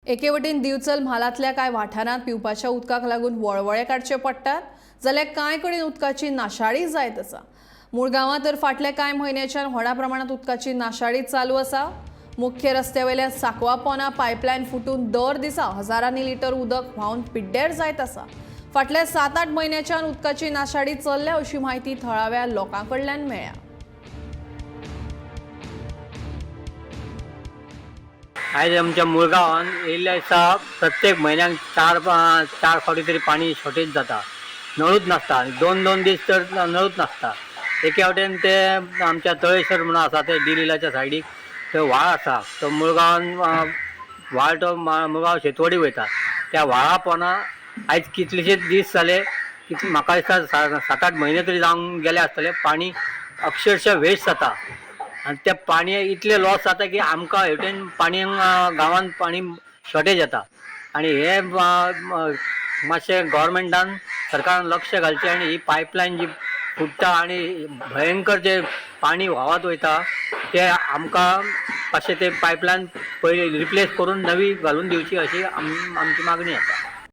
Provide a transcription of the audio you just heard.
एके वटेन दिवचल म्हालांतल्या कांय वाठारांत पिवपाच्या उदकाक लागून वळवळे काडचे पडटात जाल्यार कांय कडेन उदकाची नाशाडी जायत आसा। मुळगांवां तर फाटल्या कांय म्हयन्याच्यान व्हडा प्रमाणात उदकाची नाशाडी चालू आसा। मुख्य रस्त्यावयल्या सांकवाळ पोंदा पायपलायन फुटून दर दिसा हजारांनी लिटर उदक व्हांवन पिड्ड्यार जायत आसा। फाटल्या 7-8 म्हयन्याच्यान उदकाची नाशाडी चल्ल्या अशी माहिती थळाव्या लोकांकडल्यान मेळ्ळ्या। आज आमच्या मुळगांवान येयल्ल्या दिसा प्रत्येक म्हयन्याक चार फावटी तरी पाणी शॉर्टेज जाता, नळूच नासता आनी 2-2 दीस तर नळूच नासता। एके वाटेन ते आमच्या तळेसर म्हणून आसा ते डिलिलाच्या सायडीक थंय व्हाळ आसा, तो मुळगांवान व्हाळ तो मुळगांव शेतवडी वयता, त्या व्हाळा पोंदा आयज कितलेशेच दीस जाले, म्हाका दिसता 7-8 म्हयने तरी जावंक गेले आसतले, पाणी अक्षरशः वेस्ट जाता आनी त्या पाणया इतले लॉस जाता की आमकां हेवटेन पाणी गांवांत पाणी शॉर्टेज येता आनी हे मातशें गव्हर्मेंटान सरकारान लक्ष घालचें आनी ही पायपलायन जी फुटता आनी भयंकर जे पाणी व्हांवत वयता ते आमकां अशें ते पायपलायन पयली रिप्लेस करून नवी घालून दिवची अशी आमची मागणी आसा।